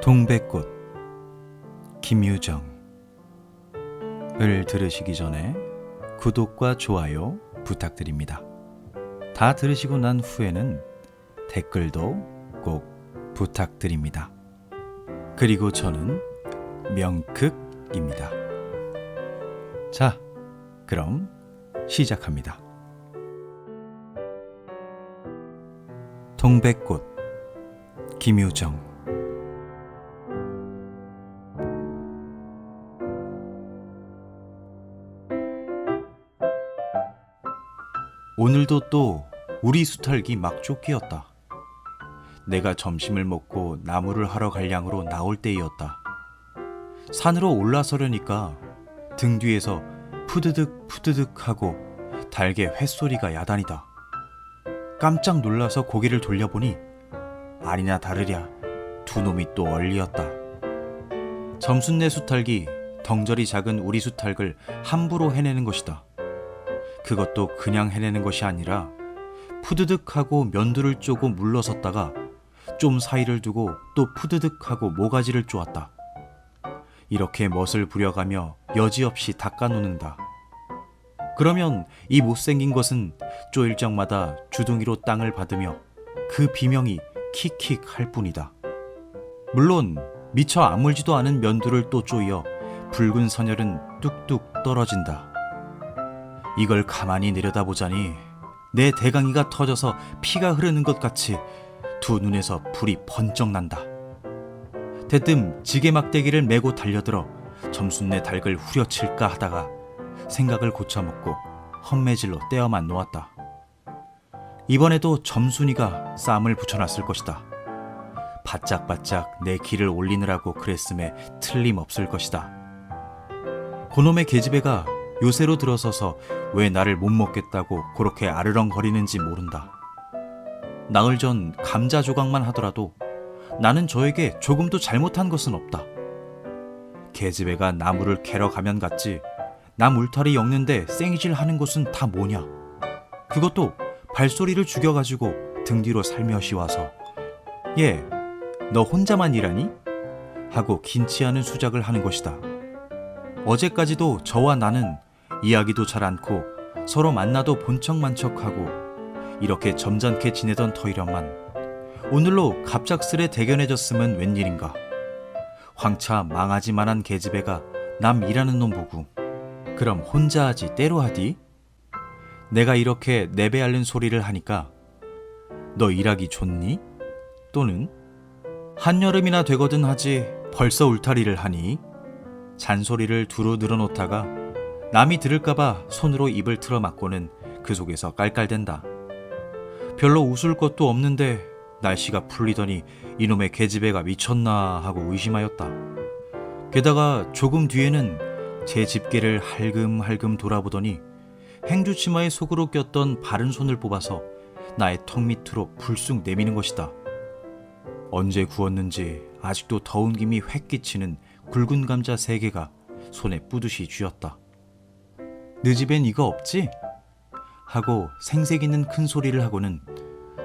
동백꽃 김유정을 들으시기 전에 구독과 좋아요 부탁드립니다. 다 들으시고 난 후에는 댓글도 꼭 부탁드립니다. 그리고 저는 명극입니다. 자, 그럼 시작합니다. 동백꽃 김유정. 오늘도 또 우리 수탈기 막조끼였다. 내가 점심을 먹고 나무를 하러 갈 양으로 나올 때이었다. 산으로 올라서려니까 등 뒤에서 푸드득 푸드득 하고 달개 횟소리가 야단이다. 깜짝 놀라서 고개를 돌려보니 아니나 다르랴 두 놈이 또 얼리었다. 점순내 수탈기 덩저리 작은 우리 수탈을 함부로 해내는 것이다. 그것도 그냥 해내는 것이 아니라 푸드득하고 면두를 쪼고 물러섰다가 좀 사이를 두고 또 푸드득하고 모가지를 쪼았다. 이렇게 멋을 부려가며 여지없이 닦아놓는다. 그러면 이 못생긴 것은 쪼일 적마다 주둥이로 땅을 받으며 그 비명이 킥킥 할 뿐이다. 물론 미처 아물지도 않은 면두를 또 쪼여 붉은 선혈은 뚝뚝 떨어진다. 이걸 가만히 내려다보자니 내 대강이가 터져서 피가 흐르는 것 같이 두 눈에서 불이 번쩍 난다. 대뜸 지게 막대기를 메고 달려들어 점순내 닭을 후려칠까 하다가 생각을 고쳐먹고 헛매질로 떼어만 놓았다. 이번에도 점순이가 쌈을 붙여놨을 것이다. 바짝바짝 내 기를 올리느라고 그랬음에 틀림없을 것이다. 그놈의 계집애가 요새로 들어서서 왜 나를 못 먹겠다고 그렇게 아르렁거리는지 모른다. 나흘 전 감자 조각만 하더라도 나는 저에게 조금도 잘못한 것은 없다. 계집애가 나무를 캐러 가면 갔지 나 물타리 엮는데 생이질 하는 것은 다 뭐냐. 그것도 발소리를 죽여가지고 등 뒤로 살며시 와서 얘, 너 혼자만 일하니? 하고 긴치 않은 수작을 하는 것이다. 어제까지도 저와 나는 이야기도 잘 않고 서로 만나도 본척만 척하고 이렇게 점잖게 지내던 터이련만 오늘로 갑작스레 대견해졌으면 웬일인가. 황차 망하지만한 계집애가 남 일하는 놈 보고 그럼 혼자 하지 때로 하디? 내가 이렇게 내배 앓는 소리를 하니까 너 일하기 좋니? 또는 한여름이나 되거든 하지 벌써 울타리를 하니? 잔소리를 두루 늘어놓다가 남이 들을까봐 손으로 입을 틀어막고는 그 속에서 깔깔댄다. 별로 웃을 것도 없는데 날씨가 풀리더니 이놈의 계집애가 미쳤나 하고 의심하였다. 게다가 조금 뒤에는 제 집게를 할금할금 돌아보더니 행주치마의 속으로 꼈던 바른 손을 뽑아서 나의 턱 밑으로 불쑥 내미는 것이다. 언제 구웠는지 아직도 더운 김이 획 끼치는 굵은 감자 3개가 손에 뿌듯이 쥐었다. 너 집엔 이거 없지? 하고 생색 있는 큰 소리를 하고는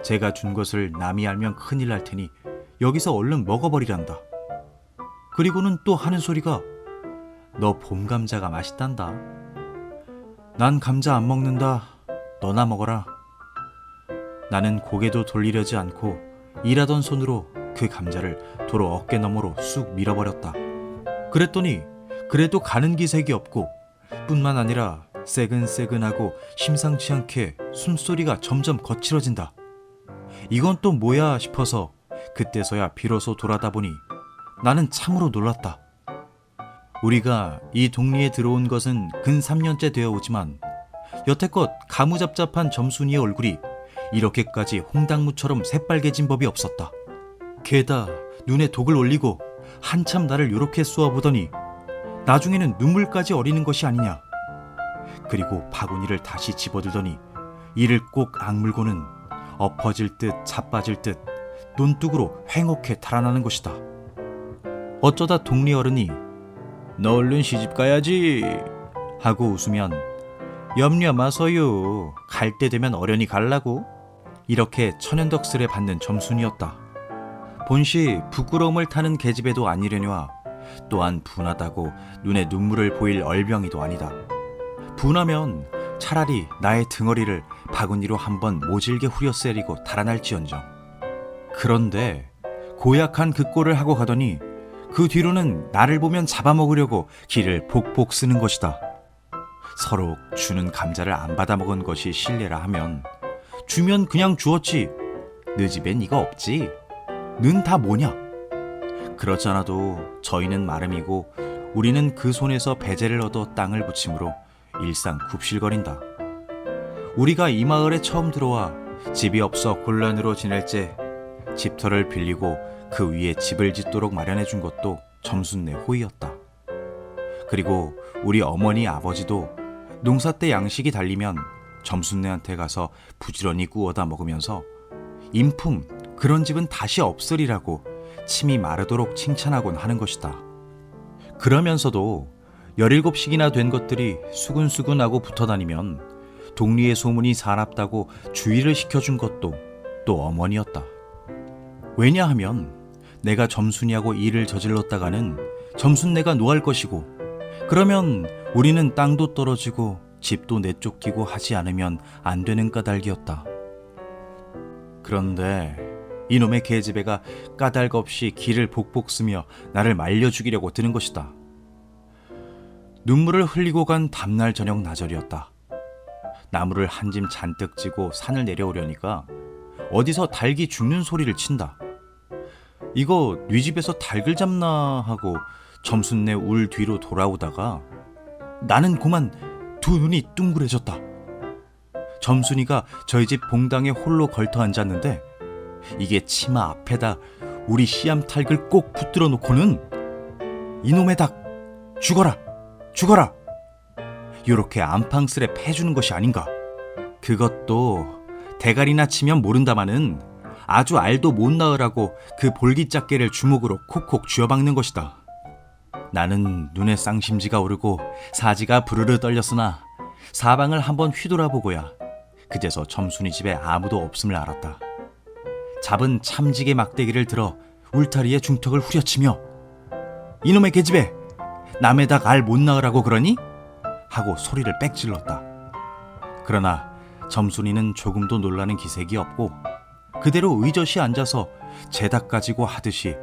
제가 준 것을 남이 알면 큰일 날 테니 여기서 얼른 먹어버리란다. 그리고는 또 하는 소리가 너 봄 감자가 맛있단다. 난 감자 안 먹는다. 너나 먹어라. 나는 고개도 돌리려지 않고 일하던 손으로 그 감자를 도로 어깨 너머로 쑥 밀어버렸다. 그랬더니 그래도 가는 기색이 없고 뿐만 아니라 새근새근하고 심상치 않게 숨소리가 점점 거칠어진다. 이건 또 뭐야 싶어서 그때서야 비로소 돌아다 보니 나는 참으로 놀랐다. 우리가 이 동리에 들어온 것은 근 3년째 되어 오지만 여태껏 가무잡잡한 점순이의 얼굴이 이렇게까지 홍당무처럼 새빨개진 법이 없었다. 게다 눈에 독을 올리고 한참 나를 요렇게 쏘아보더니 나중에는 눈물까지 어리는 것이 아니냐. 그리고 바구니를 다시 집어들더니 이를 꼭 악물고는 엎어질 듯 자빠질 듯 논뚝으로 횡혹해 달아나는 것이다. 어쩌다 동리 어른이 너 얼른 시집 가야지 하고 웃으면 염려 마서요. 갈 때 되면 어련히 갈라고. 이렇게 천연덕스레 받는 점순이었다. 본시 부끄러움을 타는 계집애도 아니려니와 또한 분하다고 눈에 눈물을 보일 얼병이도 아니다. 분하면 차라리 나의 등허리를 바구니로 한번 모질게 후려세리고 달아날지언정. 그런데 고약한 그 꼴을 하고 가더니 그 뒤로는 나를 보면 잡아먹으려고 기를 폭폭 쓰는 것이다. 서로 주는 감자를 안 받아먹은 것이 실례라 하면 주면 그냥 주었지 너 집엔 이거 없지? 는 다 뭐냐? 그렇지 않아도 저희는 마름이고 우리는 그 손에서 배제를 얻어 땅을 붙임으로 일상 굽실거린다. 우리가 이 마을에 처음 들어와 집이 없어 곤란으로 지낼 때 집터를 빌리고 그 위에 집을 짓도록 마련해 준 것도 점순네 호의였다. 그리고 우리 어머니 아버지도 농사 때 양식이 달리면 점순네한테 가서 부지런히 구워다 먹으면서 인품 그런 집은 다시 없으리라고 침이 마르도록 칭찬하곤 하는 것이다. 그러면서도 17씩이나 된 것들이 수근수근하고 붙어다니면 동리의 소문이 사납다고 주의를 시켜준 것도 또 어머니였다. 왜냐하면 내가 점순이하고 일을 저질렀다가는 점순네가 노할 것이고 그러면 우리는 땅도 떨어지고 집도 내쫓기고 하지 않으면 안 되는 까닭이었다. 그런데 이놈의 계집애가 까닭 없이 기를 복복 쓰며 나를 말려 죽이려고 드는 것이다. 눈물을 흘리고 간 다음날 저녁 나절이었다. 나무를 한 짐 잔뜩 지고 산을 내려오려니까 어디서 닭이 죽는 소리를 친다. 이거 네 집에서 닭을 잡나 하고 점순네 울 뒤로 돌아오다가 나는 고만 두 눈이 둥그레졌다. 점순이가 저희 집 봉당에 홀로 걸터 앉았는데 이게 치마 앞에다 우리 씨암탉을 꼭 붙들어 놓고는 이놈의 닭 죽어라 죽어라 요렇게 안팡스레 패주는 것이 아닌가. 그것도 대가리나 치면 모른다마는 아주 알도 못 낳으라고 그 볼기짝개를 주먹으로 콕콕 쥐어박는 것이다. 나는 눈에 쌍심지가 오르고 사지가 부르르 떨렸으나 사방을 한번 휘돌아보고야 그제서 점순이 집에 아무도 없음을 알았다. 잡은 참지게 막대기를 들어 울타리에 중턱을 후려치며 이놈의 계집애 남의 닭 알 못 낳으라고 그러니? 하고 소리를 빽질렀다. 그러나 점순이는 조금도 놀라는 기색이 없고 그대로 의젓이 앉아서 제 닭 가지고 하듯이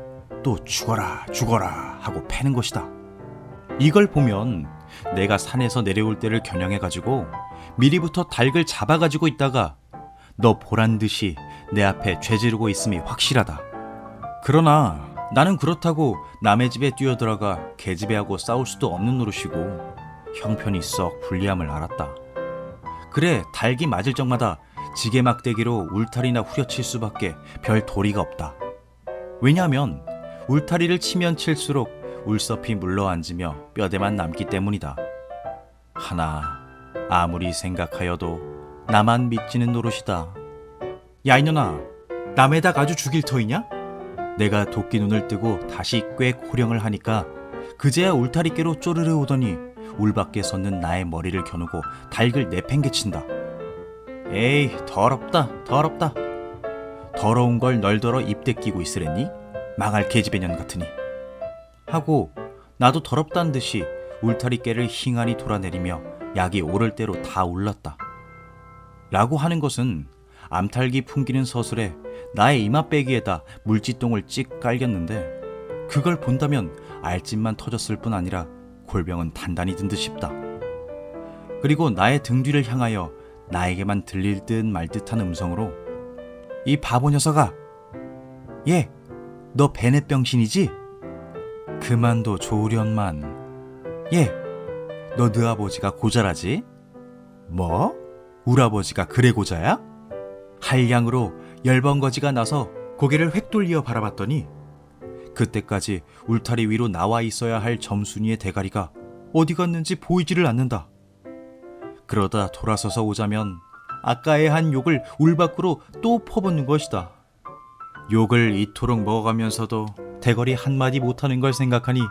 또 죽어라 죽어라 하고 패는 것이다. 이걸 보면 내가 산에서 내려올 때를 겨냥해가지고 미리부터 닭을 잡아가지고 있다가 너 보란 듯이 내 앞에 죄지르고 있음이 확실하다. 그러나 나는 그렇다고 남의 집에 뛰어들어가 계집애하고 싸울 수도 없는 노릇이고 형편이 썩 불리함을 알았다. 그래 닭이 맞을 적마다 지게 막대기로 울타리나 후려칠 수밖에 별 도리가 없다. 왜냐하면 울타리를 치면 칠수록 울섭이 물러앉으며 뼈대만 남기 때문이다. 하나 아무리 생각하여도 나만 믿지는 노릇이다. 야 이년아 남의 닭 아주 죽일 터이냐? 내가 도끼 눈을 뜨고 다시 꽤 호령을 하니까 그제야 울타리께로 쪼르르 오더니 울 밖에 섰는 나의 머리를 겨누고 닭을 내팽개친다. 에이 더럽다 더럽다. 더러운 걸 널더러 입대 끼고 있으랬니? 망할 계집애년 같으니. 하고 나도 더럽단 듯이 울타리깨를 힝하니 돌아내리며 약이 오를 대로 다 울렀다. 라고 하는 것은 암탉이 풍기는 서술에 나의 이마빼기에다 물지똥을 찍 깔겼는데 그걸 본다면 알집만 터졌을 뿐 아니라 골병은 단단히 든 듯 싶다. 그리고 나의 등 뒤를 향하여 나에게만 들릴 듯 말 듯한 음성으로 이 바보 녀석아 예, 너 베넷병신이지? 그만둬 좋으련만. 예, 너 네 아버지가 고자라지? 뭐? 우리 아버지가 그래 고자야? 한량으로 열번거지가 나서 고개를 획 돌려 바라봤더니 그때까지 울타리 위로 나와 있어야 할 점순이의 대가리가 어디 갔는지 보이지를 않는다. 그러다 돌아서서 오자면 아까의 한 욕을 울 밖으로 또 퍼붓는 것이다. 욕을 이토록 먹어가면서도 대거리 한마디 못하는 걸 생각하니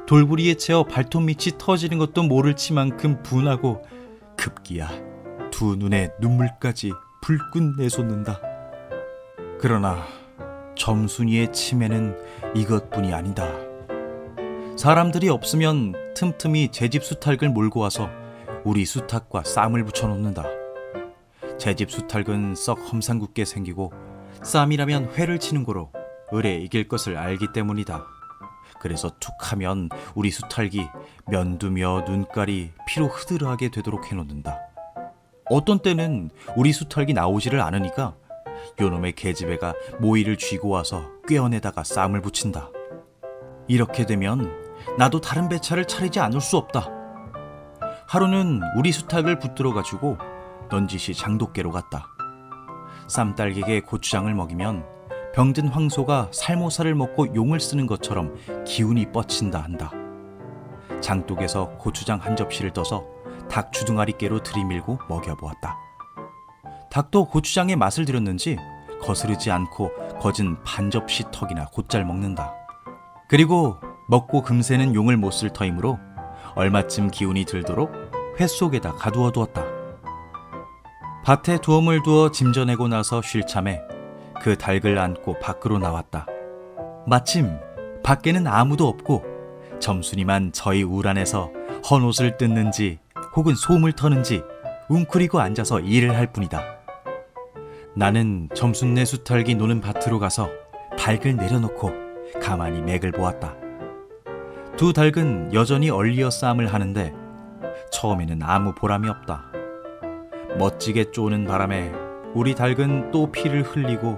돌부리에 채어 발톱 밑이 터지는 것도 모를 치만큼 분하고 급기야 두 눈에 눈물까지 불끈 내솟는다. 그러나 점순이의 치매는 이것뿐이 아니다. 사람들이 없으면 틈틈이 제 집 수탉을 몰고 와서 우리 수탉과 쌈을 붙여놓는다. 제 집 수탉은 썩 험상궂게 생기고 쌈이라면 회를 치는 고로 을에 이길 것을 알기 때문이다. 그래서 툭하면 우리 수탉이 면두며 눈깔이 피로 흐드러하게 되도록 해놓는다. 어떤 때는 우리 수탉이 나오지를 않으니까 요놈의 계집애가 모이를 쥐고 와서 꿰어내다가 쌈을 붙인다. 이렇게 되면 나도 다른 배차를 차리지 않을 수 없다. 하루는 우리 수탉을 붙들어 가지고 넌지시 장독계로 갔다. 쌈딸기에 고추장을 먹이면 병든 황소가 살모사를 먹고 용을 쓰는 것처럼 기운이 뻗친다 한다. 장독에서 고추장 한 접시를 떠서 닭 주둥아리깨로 들이밀고 먹여보았다. 닭도 고추장의 맛을 들였는지 거스르지 않고 거진 반 접시 턱이나 곧잘 먹는다. 그리고 먹고 금세는 용을 못 쓸 터이므로 얼마쯤 기운이 들도록 회 속에다 가두어 두었다. 밭에 두엄을 두어 짐져내고 나서 쉴 참에 그 닭을 안고 밖으로 나왔다. 마침 밖에는 아무도 없고 점순이만 저희 울 안에서 헌옷을 뜯는지 혹은 솜을 터는지 웅크리고 앉아서 일을 할 뿐이다. 나는 점순네 수탉이 노는 밭으로 가서 닭을 내려놓고 가만히 맥을 보았다. 두 닭은 여전히 얼리어 싸움을 하는데 처음에는 아무 보람이 없다. 멋지게 쪼는 바람에 우리 닭은 또 피를 흘리고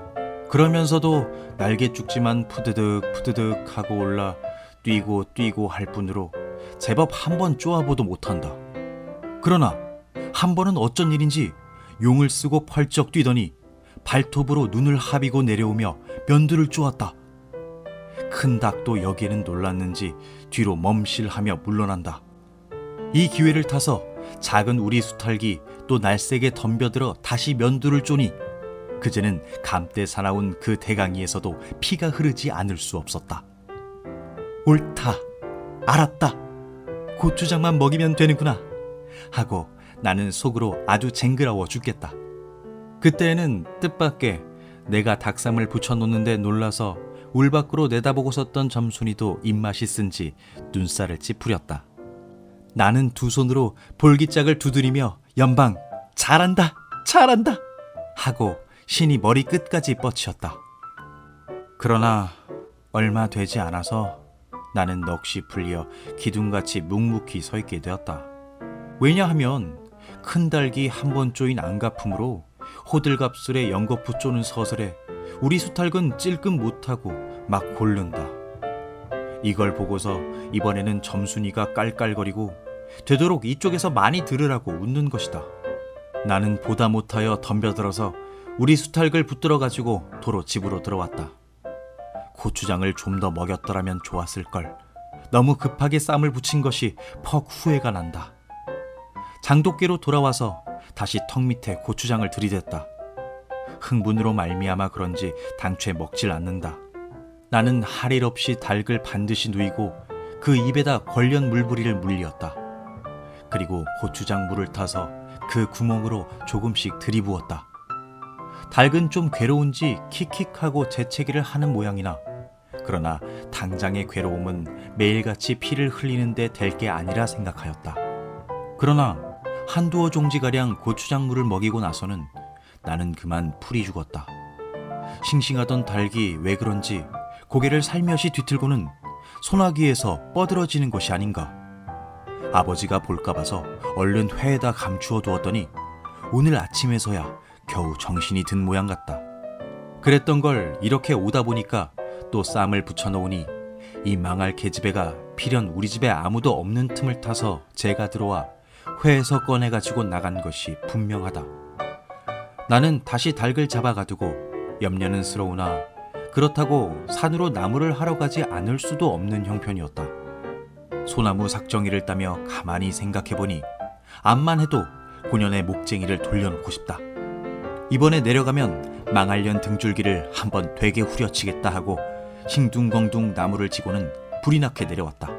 그러면서도 날개 쭉지만 푸드득 푸드득 하고 올라 뛰고 뛰고 할 뿐으로 제법 한 번 쪼아보도 못한다. 그러나 한 번은 어쩐 일인지 용을 쓰고 펄쩍 뛰더니 발톱으로 눈을 하비고 내려오며 면두를 쪼았다. 큰 닭도 여기에는 놀랐는지 뒤로 멈실하며 물러난다. 이 기회를 타서 작은 우리 수탉이 또 날쌔게 덤벼들어 다시 면두를 쪼니 그제는 감때 사나운 그 대강이에서도 피가 흐르지 않을 수 없었다. 옳다, 알았다, 고추장만 먹이면 되는구나 하고 나는 속으로 아주 쟁그라워 죽겠다. 그때에는 뜻밖의 내가 닭쌈을 붙여놓는데 놀라서 울 밖으로 내다보고 섰던 점순이도 입맛이 쓴지 눈살을 찌푸렸다. 나는 두 손으로 볼기짝을 두드리며 연방 잘한다 잘한다 하고 신이 머리 끝까지 뻗치었다. 그러나 얼마 되지 않아서 나는 넋이 풀려 기둥같이 묵묵히 서 있게 되었다. 왜냐하면 큰 닭이 한 번 쪼인 안가품으로 호들갑술에 연거푸 쪼는 서슬에 우리 수탉은 찔끔 못하고 막 골른다. 이걸 보고서 이번에는 점순이가 깔깔거리고 되도록 이쪽에서 많이 들으라고 웃는 것이다. 나는 보다 못하여 덤벼들어서 우리 수탉을 붙들어 가지고 도로 집으로 들어왔다. 고추장을 좀 더 먹였더라면 좋았을걸. 너무 급하게 쌈을 붙인 것이 퍽 후회가 난다. 장독계로 돌아와서 다시 턱 밑에 고추장을 들이댔다. 흥분으로 말미암아 그런지 당최 먹질 않는다. 나는 할 일 없이 닭을 반드시 누이고 그 입에다 걸련 물부리를 물렸다. 그리고 고추장 물을 타서 그 구멍으로 조금씩 들이부었다. 닭은 좀 괴로운지 킥킥하고 재채기를 하는 모양이나 그러나 당장의 괴로움은 매일같이 피를 흘리는데 될 게 아니라 생각하였다. 그러나 한두어 종지가량 고추장물을 먹이고 나서는 나는 그만 풀이 죽었다. 싱싱하던 닭이 왜 그런지 고개를 살며시 뒤틀고는 소나기에서 뻗으러지는 것이 아닌가. 아버지가 볼까 봐서 얼른 회에다 감추어 두었더니 오늘 아침에서야 겨우 정신이 든 모양 같다. 그랬던 걸 이렇게 오다 보니까 또 쌈을 붙여놓으니 이 망할 계집애가 필연 우리 집에 아무도 없는 틈을 타서 제가 들어와 회에서 꺼내가지고 나간 것이 분명하다. 나는 다시 닭을 잡아가두고 염려는 스러우나 그렇다고 산으로 나무를 하러 가지 않을 수도 없는 형편이었다. 소나무 삭정이를 따며 가만히 생각해보니 암만 해도 고년의 목쟁이를 돌려놓고 싶다. 이번에 내려가면 망할년 등줄기를 한번 되게 후려치겠다 하고 싱둥벙둥 나무를 지고는 불이 나게 내려왔다.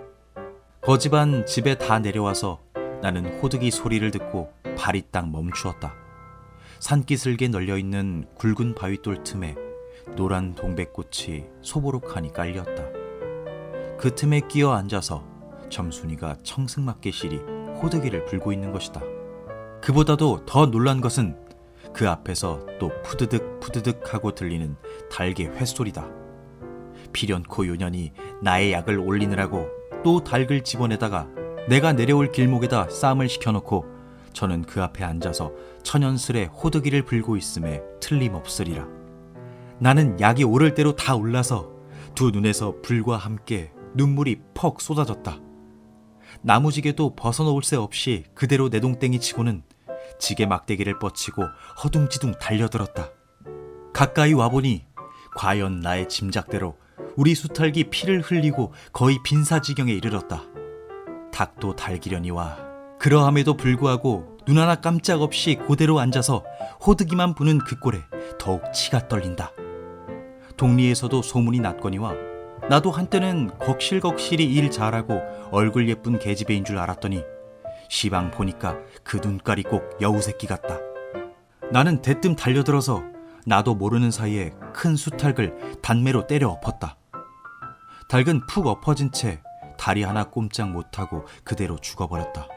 거지반 집에 다 내려와서 나는 호득이 소리를 듣고 발이 딱 멈추었다. 산기슭에 널려있는 굵은 바위돌 틈에 노란 동백꽃이 소보록하니 깔렸다. 그 틈에 끼어 앉아서 점순이가 청승맞게 시리 호두기를 불고 있는 것이다. 그보다도 더 놀란 것은 그 앞에서 또 푸드득 푸드득 하고 들리는 닭의 횟소리다. 필연코 요년이 나의 약을 올리느라고 또 닭을 집어내다가 내가 내려올 길목에다 쌈을 시켜놓고 저는 그 앞에 앉아서 천연스레 호두기를 불고 있음에 틀림없으리라. 나는 약이 오를 대로 다 올라서 두 눈에서 불과 함께 눈물이 퍽 쏟아졌다. 나무지게도 벗어놓을 새 없이 그대로 내동땡이 치고는 지게 막대기를 뻗치고 허둥지둥 달려들었다. 가까이 와보니 과연 나의 짐작대로 우리 수탈기 피를 흘리고 거의 빈사지경에 이르렀다. 닭도 달기려니와 그러함에도 불구하고 눈 하나 깜짝 없이 그대로 앉아서 호두기만 부는 그 꼴에 더욱 치가 떨린다. 동리에서도 소문이 났거니와 나도 한때는 걱실걱실이 일 잘하고 얼굴 예쁜 계집애인 줄 알았더니 시방 보니까 그 눈깔이 꼭 여우새끼 같다. 나는 대뜸 달려들어서 나도 모르는 사이에 큰 수탉을 단매로 때려 엎었다. 닭은 푹 엎어진 채 다리 하나 꼼짝 못하고 그대로 죽어버렸다.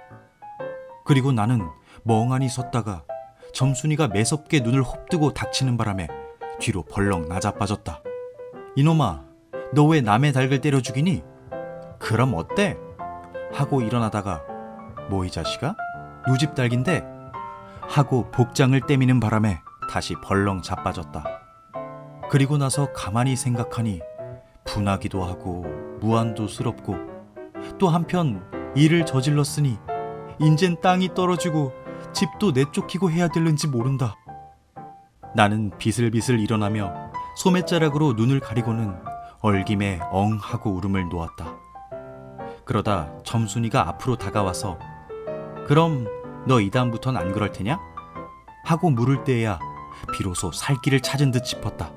그리고 나는 멍하니 섰다가 점순이가 매섭게 눈을 홉뜨고 닥치는 바람에 뒤로 벌렁 나자빠졌다. 이놈아, 너 왜 남의 닭을 때려 죽이니? 그럼 어때? 하고 일어나다가 뭐 이 자식아? 요집 닭인데? 하고 복장을 떼미는 바람에 다시 벌렁 자빠졌다. 그리고 나서 가만히 생각하니 분하기도 하고 무안도 스럽고 또 한편 일을 저질렀으니 인젠 땅이 떨어지고 집도 내쫓기고 해야 될는지 모른다. 나는 비슬비슬 일어나며 소매자락으로 눈을 가리고는 얼김에 엉 하고 울음을 놓았다. 그러다 점순이가 앞으로 다가와서 그럼 너 이다음부턴 안 그럴 테냐? 하고 물을 때에야 비로소 살길을 찾은 듯 싶었다.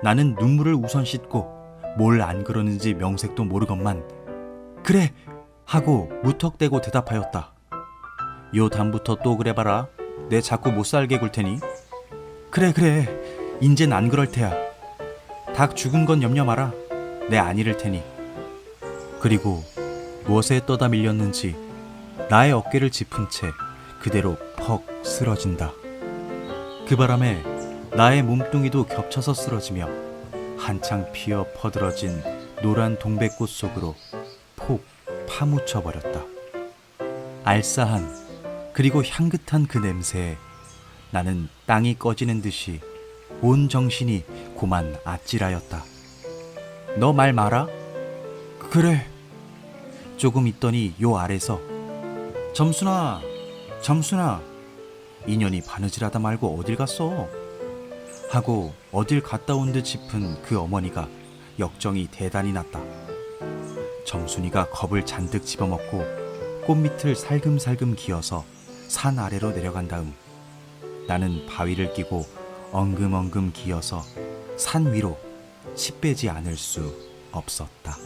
나는 눈물을 우선 씻고 뭘 안 그러는지 명색도 모르건만 그래! 하고 무턱대고 대답하였다. 요 다음부터 또 그래봐라. 내 자꾸 못 살게 굴 테니. 그래 인젠 안 그럴 테야. 닭 죽은 건 염려 마라. 내 안 잃을 테니. 그리고 무엇에 떠다 밀렸는지 나의 어깨를 짚은 채 그대로 퍽 쓰러진다. 그 바람에 나의 몸뚱이도 겹쳐서 쓰러지며 한창 피어 퍼들어진 노란 동백꽃 속으로 폭 파묻혀 버렸다. 알싸한 그리고 향긋한 그 냄새에 나는 땅이 꺼지는 듯이 온 정신이 고만 아찔하였다. 너 말 마라? 그래. 조금 있더니 요 아래서 점순아 인연이 바느질하다 말고 어딜 갔어? 하고 어딜 갔다 온 듯 싶은 그 어머니가 역정이 대단히 났다. 점순이가 겁을 잔뜩 집어먹고 꽃밑을 살금살금 기어서 산 아래로 내려간 다음 나는 바위를 끼고 엉금엉금 기어서 산 위로 치 빼지 않을 수 없었다.